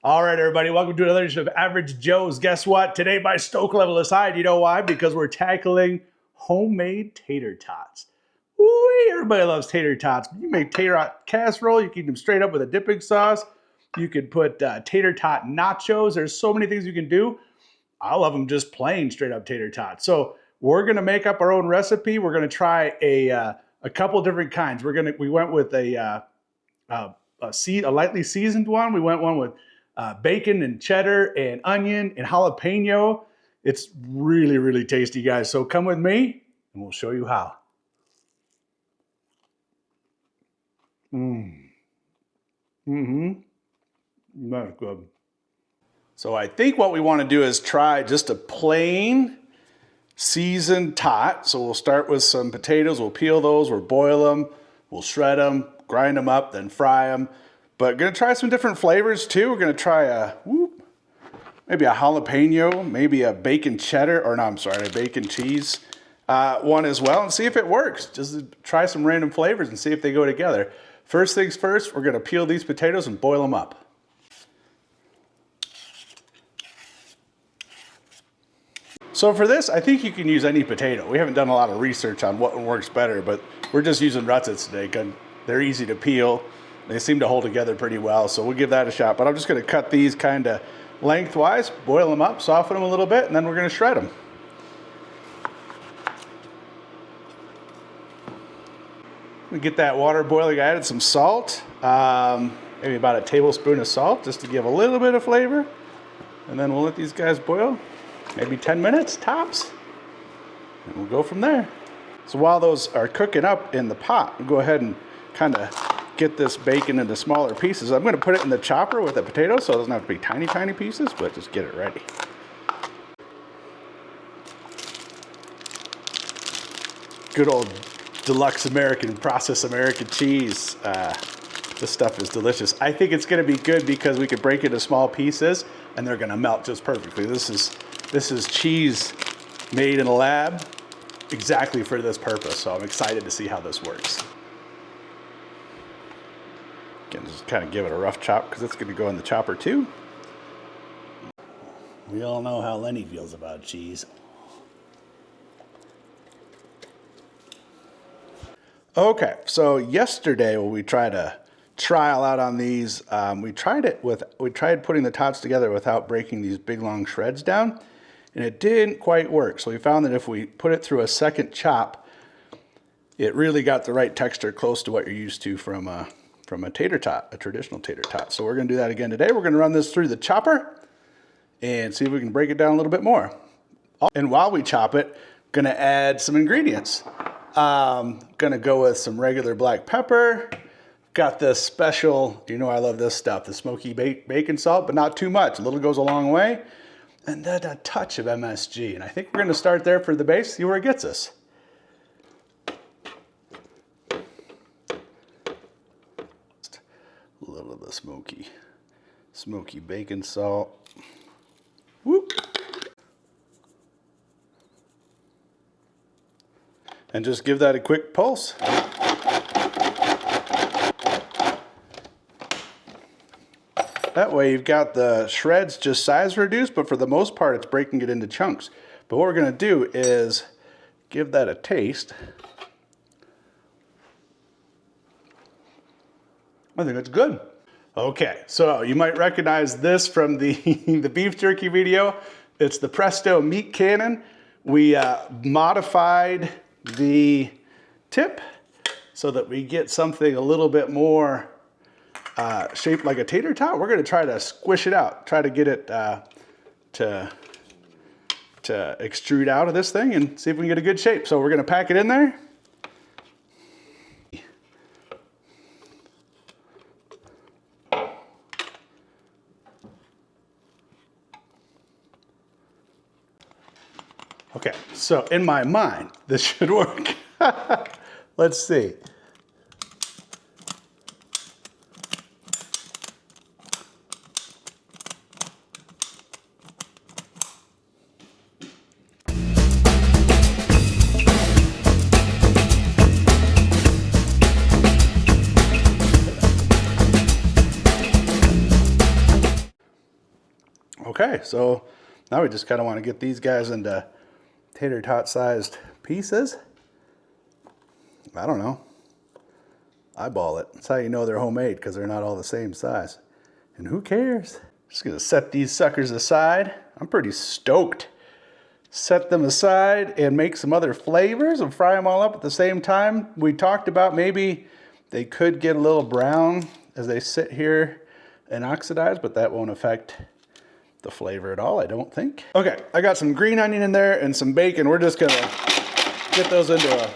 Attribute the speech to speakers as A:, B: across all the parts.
A: All right, everybody, welcome to another edition of Average Joe's. Guess what? Today my stoke level is high. Do you know why? Because we're tackling homemade tater tots. Ooh, everybody loves tater tots. You make tater tot casserole. You can eat them straight up with a dipping sauce. You can put tater tot nachos. There's so many things you can do. I love them just plain straight up tater tots. So we're gonna make up our own recipe. We're gonna try a couple different kinds. We went with a lightly seasoned one. We went one with bacon and cheddar and onion and jalapeno. It's really, really tasty, guys. So come with me and we'll show you how. That's good. So I think what we want to do is try just a plain seasoned tot. So we'll start with some potatoes. We'll peel those, we'll boil them, we'll shred them, grind them up, then fry them. But gonna try some different flavors too. We're gonna try maybe a jalapeno, maybe a bacon cheddar, or no, I'm sorry, a bacon cheese one as well, and see if it works. Just try some random flavors and see if they go together. First things first, we're gonna peel these potatoes and boil them up. So for this, I think you can use any potato. We haven't done a lot of research on what one works better, but we're just using Rutzits today because they're easy to peel. They seem to hold together pretty well, so we'll give that a shot. But I'm just gonna cut these kind of lengthwise, boil them up, soften them a little bit, and then we're gonna shred them. We get that water boiling. I added some salt, maybe about a tablespoon of salt, just to give a little bit of flavor. And then we'll let these guys boil, maybe 10 minutes tops, and we'll go from there. So while those are cooking up in the pot, we'll go ahead and kind of get this bacon into smaller pieces. I'm going to put it in the chopper with the potato, so it doesn't have to be tiny, tiny pieces, but just get it ready. Good old deluxe American processed American cheese. This stuff is delicious. I think it's going to be good because we could break it into small pieces and they're going to melt just perfectly. This is cheese made in a lab exactly for this purpose, so I'm excited to see how this works. Again, just kind of give it a rough chop because it's going to go in the chopper too. We all know how Lenny feels about cheese. Okay, so yesterday when we tried a trial out on these, we tried putting the tots together without breaking these big long shreds down, and it didn't quite work. So we found that if we put it through a second chop, it really got the right texture close to what you're used to from a tater tot, a traditional tater tot. So we're going to do that again today. We're going to run this through the chopper and see if we can break it down a little bit more. And while we chop it, going to add some ingredients. Going to go with some regular black pepper. Got this special, you know I love this stuff, the smoky bacon salt, but not too much. A little goes a long way. And then a touch of MSG. And I think we're going to start there for the base, see where it gets us. A little of the smoky bacon salt. Whoop. And just give that a quick pulse. That way you've got the shreds just size reduced, but for the most part it's breaking it into chunks. But what we're going to do is give that a taste. I think it's good. Okay, so you might recognize this from the, the beef jerky video. It's the Presto Meat Cannon. We modified the tip so that we get something a little bit more shaped like a tater tot. We're going to try to squish it out, try to get it to extrude out of this thing and see if we can get a good shape. So we're going to pack it in there. Okay, so in my mind, this should work. Let's see. Okay, so now we just kind of want to get these guys into tater tot sized pieces. I don't know. Eyeball it. That's how you know they're homemade, because they're not all the same size. And who cares? Just gonna set these suckers aside. I'm pretty stoked. Set them aside and make some other flavors and fry them all up at the same time. We talked about maybe they could get a little brown as they sit here and oxidize, but that won't affect the flavor at all, I don't think. Okay, I got some green onion in there and some bacon. We're just gonna get those into a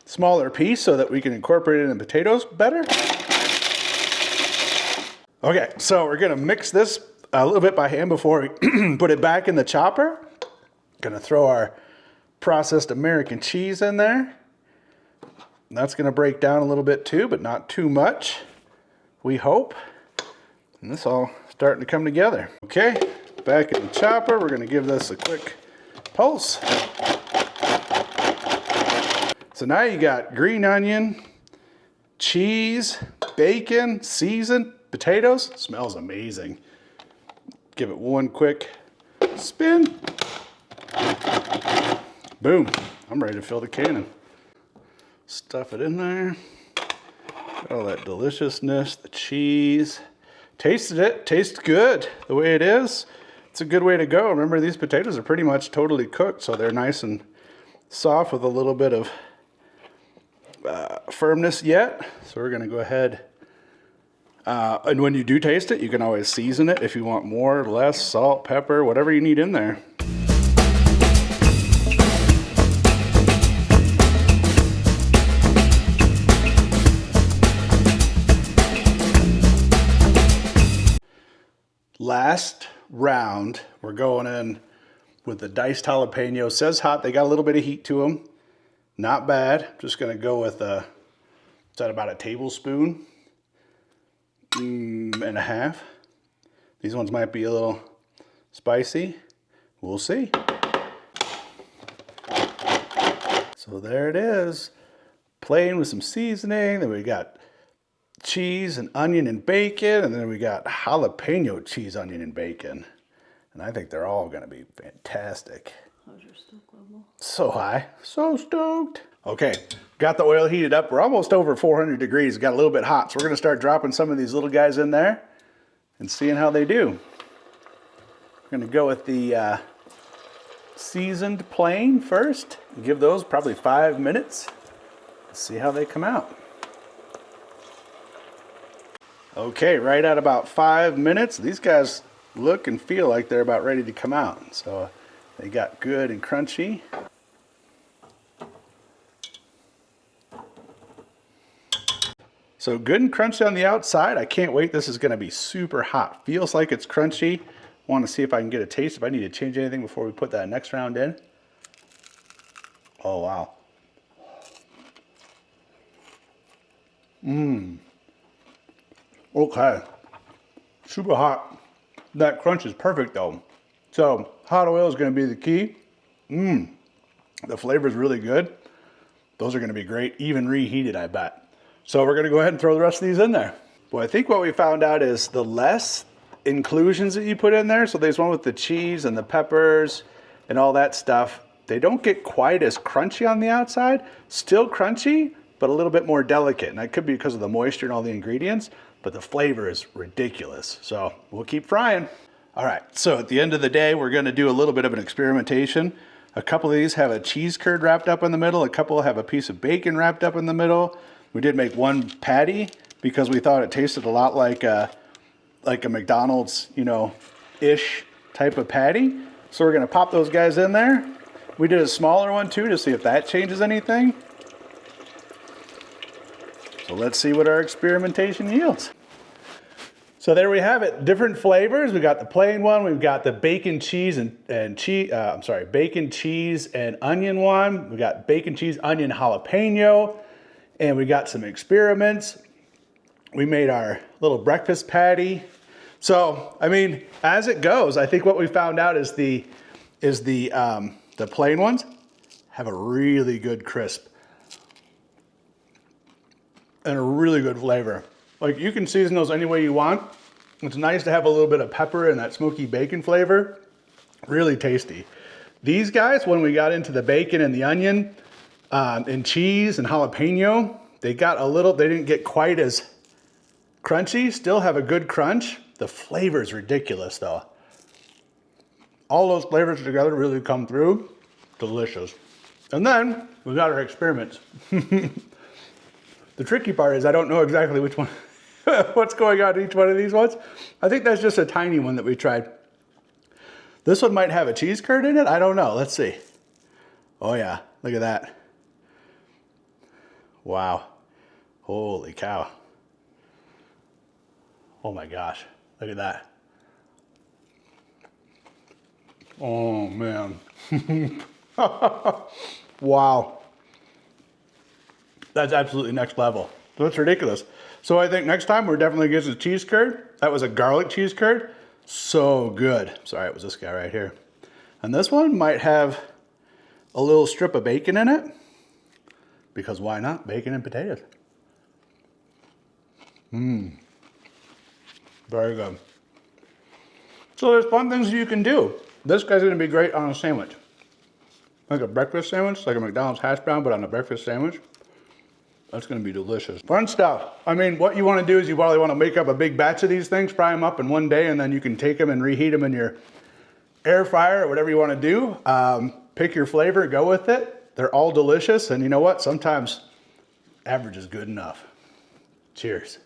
A: smaller piece so that we can incorporate it in potatoes better. Okay, so we're gonna mix this a little bit by hand before we put it back in the chopper. Gonna throw our processed American cheese in there. And that's gonna break down a little bit too, but not too much, we hope. And this all starting to come together. Okay, back in the chopper, we're gonna give this a quick pulse. So now you got green onion, cheese, bacon, seasoned potatoes. Smells amazing. Give it one quick spin. Boom, I'm ready to fill the cannon. Stuff it in there. Got all that deliciousness, the cheese. Tasted it, tastes good the way it is. It's a good way to go. Remember, these potatoes are pretty much totally cooked, so they're nice and soft with a little bit of firmness yet. So we're gonna go ahead, and when you do taste it, you can always season it if you want more, less, salt, pepper, whatever you need in there. Last round, we're going in with the diced jalapeno. Says hot, they got a little bit of heat to them. Not bad. Just gonna go with is that about a tablespoon and a half. These ones might be a little spicy. We'll see. So there it is. Plain with some seasoning. Then we got cheese and onion and bacon, and then we got jalapeno cheese, onion, and bacon. And I think they're all gonna be fantastic. How's your stoke level? So high, so stoked. Okay, got the oil heated up. We're almost over 400 degrees, got a little bit hot. So we're gonna start dropping some of these little guys in there and seeing how they do. We're gonna go with the seasoned plain first. Give those probably 5 minutes. See how they come out. Okay, right at about 5 minutes, these guys look and feel like they're about ready to come out. So they got good and crunchy. So good and crunchy on the outside. I can't wait. This is gonna be super hot. Feels like it's crunchy. Want to see if I can get a taste, if I need to change anything before we put that next round in. Oh, wow. Okay, super hot. That crunch is perfect though. So hot oil is gonna be the key. The flavor is really good. Those are gonna be great, even reheated, I bet. So we're gonna go ahead and throw the rest of these in there. Well, I think what we found out is the less inclusions that you put in there, so there's one with the cheese and the peppers and all that stuff, they don't get quite as crunchy on the outside. Still crunchy, but a little bit more delicate. And that could be because of the moisture and all the ingredients, but the flavor is ridiculous. So we'll keep frying. All right, so at the end of the day, we're gonna do a little bit of an experimentation. A couple of these have a cheese curd wrapped up in the middle. A couple have a piece of bacon wrapped up in the middle. We did make one patty because we thought it tasted a lot like a McDonald's, ish type of patty. So we're gonna pop those guys in there. We did a smaller one too to see if that changes anything. So let's see what our experimentation yields. So there we have it, different flavors. We got the plain one, we've got the bacon cheese bacon cheese and onion one. We got bacon cheese, onion, jalapeno, and we got some experiments. We made our little breakfast patty. So, I mean, as it goes, I think what we found out is the plain ones have a really good crisp and a really good flavor. Like, you can season those any way you want. It's nice to have a little bit of pepper and that smoky bacon flavor. Really tasty. These guys, when we got into the bacon and the onion and cheese and jalapeno, they didn't get quite as crunchy, still have a good crunch. The flavor is ridiculous though. All those flavors together really come through. Delicious. And then we got our experiments. The tricky part is I don't know exactly which one, what's going on in each one of these ones. I think that's just a tiny one that we tried. This one might have a cheese curd in it. I don't know. Let's see. Oh yeah, look at that. Wow. Holy cow. Oh my gosh, look at that. Oh man. Wow. That's absolutely next level. That's ridiculous. So I think next time we're definitely getting a cheese curd. That was a garlic cheese curd. So good. Sorry, it was this guy right here. And this one might have a little strip of bacon in it. Because why not? Bacon and potatoes. Mmm. Very good. So there's fun things you can do. This guy's gonna be great on a sandwich. Like a breakfast sandwich, like a McDonald's hash brown, but on a breakfast sandwich. That's gonna be delicious. Fun stuff. I mean, what you wanna do is you probably wanna make up a big batch of these things, fry them up in one day, and then you can take them and reheat them in your air fryer or whatever you wanna do. Pick your flavor, go with it. They're all delicious, and you know what? Sometimes average is good enough. Cheers.